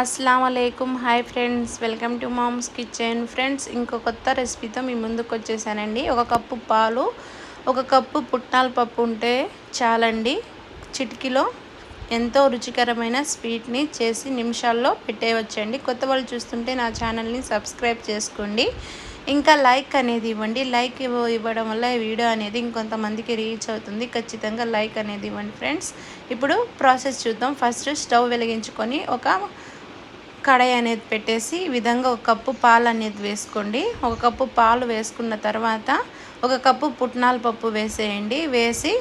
अस्सलाम वालेकुम hi friends, welcome to mom's kitchen. Friends, ఇంకో కొత్త రెసిపీతో మీ ముందుకు వచ్చేసానండి. ఒక కప్పు పాలు, ఒక కప్పు పుట్నాల పప్పు ఉంటే చాలండి. చిటికీలో ఎంతో రుచికరమైన స్వీట్ని చేసి నిమిషాల్లో పెట్టేయవచ్చండి. కొత్త వాళ్ళు చూస్తుంటే నా ఛానల్ని సబ్స్క్రైబ్ చేసుకోండి. ఇంకా లైక్ అనేది ఇవ్వండి. లైక్ ఇవ్వడం వల్ల ఈ వీడియో అనేది ఇంకొంతమందికి రీచ్ అవుతుంది. ఖచ్చితంగా లైక్ అనేది ఇవ్వండి ఫ్రెండ్స్. ఇప్పుడు ప్రాసెస్ చూద్దాం. ఫస్ట్ స్టవ్ వెలిగించుకొని ఒక కడాయి అనేది పెట్టేసి ఈ విధంగా ఒక కప్పు పాలు అనేది వేసుకోండి. ఒక కప్పు పాలు వేసుకున్న తర్వాత ఒక కప్పు పుట్నాల పప్పు వేసేయండి. వేసి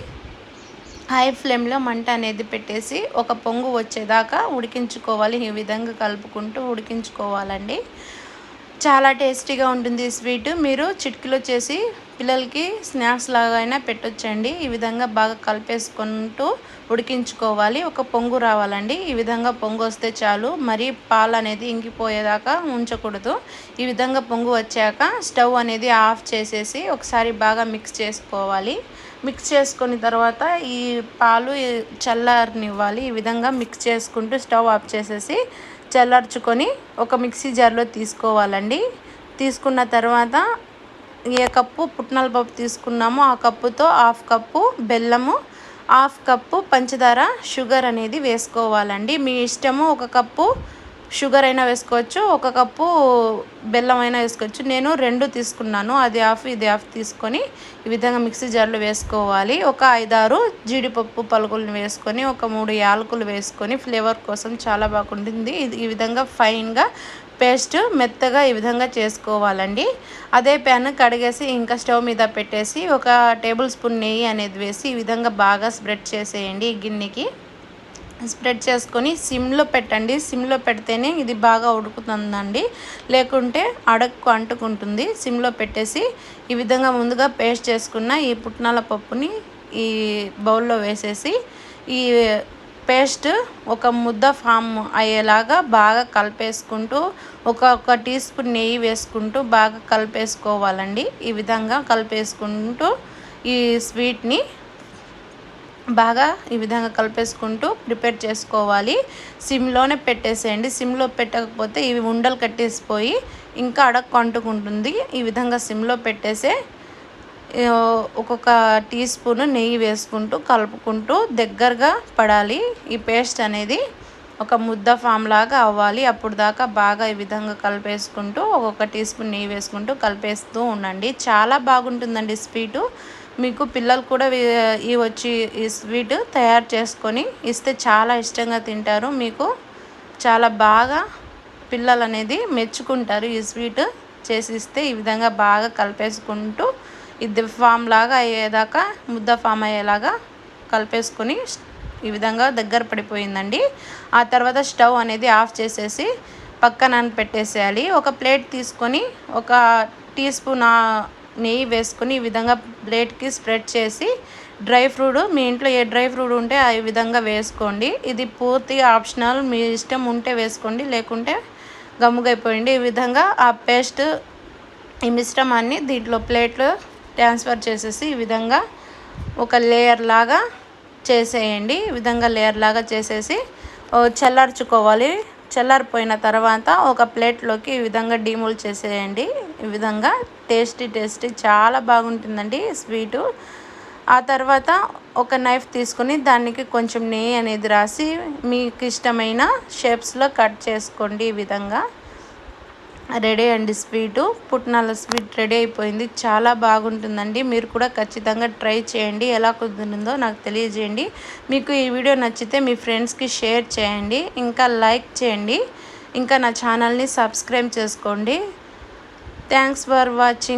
హై ఫ్లేమ్లో మంట అనేది పెట్టేసి ఒక పొంగు వచ్చేదాకా ఉడికించుకోవాలి. ఈ విధంగా కలుపుకుంటూ ఉడికించుకోవాలండి. చాలా టేస్టీగా ఉంటుంది ఈ స్వీట్. మీరు చిటికలో చేసి పిల్లలకి స్నాక్స్ లాగా అయినా పెట్టొచ్చండి. ఈ విధంగా బాగా కలిపేసుకుంటూ ఉడికించుకోవాలి. ఒక పొంగు రావాలండి. ఈ విధంగా పొంగు వస్తే చాలు. మరి పాలు అనేది ఇంకిపోయేదాకా ఉంచకూడదు. ఈ విధంగా పొంగు వచ్చాక స్టవ్ అనేది ఆఫ్ చేసేసి ఒకసారి బాగా మిక్స్ చేసుకోవాలి. మిక్స్ చేసుకున్న తర్వాత ఈ పాలు చల్లారనివ్వాలి. ఈ విధంగా మిక్స్ చేసుకుంటూ స్టవ్ ఆఫ్ చేసేసి చల్లార్చుకొని ఒక మిక్సీ జార్లో తీసుకోవాలండి. తీసుకున్న తర్వాత ఏ కప్పు పుట్నాల పప్పు తీసుకున్నామో ఆ కప్పుతో హాఫ్ కప్పు బెల్లము, హాఫ్ కప్పు పంచదార, షుగర్ అనేది వేసుకోవాలండి. మీ ఇష్టము. ఒక కప్పు షుగర్ అయినా వేసుకోవచ్చు, ఒక కప్పు బెల్లం అయినా వేసుకోవచ్చు. నేను 2 తీసుకున్నాను. అది హాఫ్ ఇది హాఫ్ తీసుకొని ఈ విధంగా మిక్సీ జార్లో వేసుకోవాలి. ఒక 5-6 జీడిపప్పు పలుకులను వేసుకొని ఒక 3 యాలకులు వేసుకొని ఫ్లేవర్ కోసం చాలా బాగుంటుంది. ఈ విధంగా ఫైన్గా పేస్ట్ మెత్తగా ఈ విధంగా చేసుకోవాలండి. అదే ప్యాన్ కడిగేసి ఇంకా స్టవ్ మీద పెట్టేసి ఒక టేబుల్ స్పూన్ నెయ్యి అనేది వేసి ఈ విధంగా బాగా స్ప్రెడ్ చేసేయండి. ఈ గిన్నెకి స్ప్రెడ్ చేసుకొని సిమ్లో పెట్టండి. సిమ్లో పెడితేనే ఇది బాగా ఉడుకుతుందండి, లేకుంటే అడుక్కు అంటుకుంటుంది. సిమ్లో పెట్టేసి ఈ విధంగా ముందుగా పేస్ట్ చేసుకున్న ఈ పుట్నాల పప్పుని ఈ బౌల్లో వేసేసి ఈ పేస్ట్ ఒక ముద్ద ఫామ్ అయ్యేలాగా బాగా కలిపేసుకుంటూ ఒక టీ స్పూన్ నెయ్యి వేసుకుంటూ బాగా కలిపేసుకోవాలండి. ఈ విధంగా కలిపేసుకుంటూ ఈ స్వీట్ని బాగా ఈ విధంగా కలిపేసుకుంటూ ప్రిపేర్ చేసుకోవాలి. సిమ్లోనే పెట్టేసేయండి. సిమ్లో పెట్టకపోతే ఇవి ఉండలు కట్టేసిపోయి ఇంకా అడక్కు అంటుకుంటుంది. ఈ విధంగా సిమ్లో పెట్టేసే ఒక్కొక్క టీ స్పూన్ నెయ్యి వేసుకుంటూ కలుపుకుంటూ దగ్గరగా పడాలి. ఈ పేస్ట్ అనేది ఒక ముద్ద ఫామ్ లాగా అవ్వాలి. అప్పుడు దాకా బాగా ఈ విధంగా కలిపేసుకుంటూ ఒక్కొక్క టీ స్పూన్ నెయ్యి వేసుకుంటూ కలిపేస్తూ ఉండండి. చాలా బాగుంటుందండి స్వీటు. మీకు పిల్లలు కూడా ఈ స్వీట్ తయారు చేసుకొని ఇస్తే చాలా ఇష్టంగా తింటారు. మీకు చాలా బాగా పిల్లలు అనేది మెచ్చుకుంటారు. ఈ స్వీట్ చేసి ఇస్తే ఈ విధంగా బాగా కలిపేసుకుంటూ ఇది ఫామ్ లాగా అయ్యేదాకా ముద్ద ఫామ్ అయ్యేలాగా కలిపేసుకొని ఈ విధంగా దగ్గర పడిపోయిందండి. ఆ తర్వాత స్టవ్ అనేది ఆఫ్ చేసేసి పక్కన పెట్టేసేయాలి. ఒక ప్లేట్ తీసుకొని ఒక టీ స్పూన్ నెయ్యి వేసుకొని ఈ విధంగా ప్లేట్కి స్ప్రెడ్ చేసి డ్రై ఫ్రూట్, మీ ఇంట్లో ఏ డ్రై ఫ్రూట్ ఉంటే ఆ విధంగా వేసుకోండి. ఇది పూర్తిగా ఆప్షనల్. మీ ఇష్టం ఉంటే వేసుకోండి, లేకుంటే గమ్ముగైపోయింది. ఈ విధంగా ఆ పేస్ట్ ఈ మిశ్రమాన్ని దీంట్లో ప్లేట్లో ట్రాన్స్ఫర్ చేసేసి ఈ విధంగా ఒక లేయర్ లాగా చేసేయండి. ఈ విధంగా లేయర్ లాగా చేసేసి చల్లార్చుకోవాలి. చల్లారిపోయిన తర్వాత ఒక ప్లేట్లోకి ఈ విధంగా డీమోల్ చేసేయండి. ఈ విధంగా టేస్టీ చాలా బాగుంటుందండి స్వీటు. ఆ తర్వాత ఒక నైఫ్ తీసుకొని దానికి కొంచెం నెయ్యి అనేది రాసి మీకు ఇష్టమైన షేప్స్లో కట్ చేసుకోండి. ఈ విధంగా రెడీ అండి స్వీటు. పుట్నాల స్వీట్ రెడీ అయిపోయింది. చాలా బాగుంటుందండి. మీరు కూడా ఖచ్చితంగా ట్రై చేయండి. ఎలా కుదిరిందో నాకు తెలియజేయండి. మీకు ఈ వీడియో నచ్చితే మీ ఫ్రెండ్స్కి షేర్ చేయండి, ఇంకా లైక్ చేయండి, ఇంకా నా ఛానల్ని సబ్స్క్రైబ్ చేసుకోండి. Thanks for watching.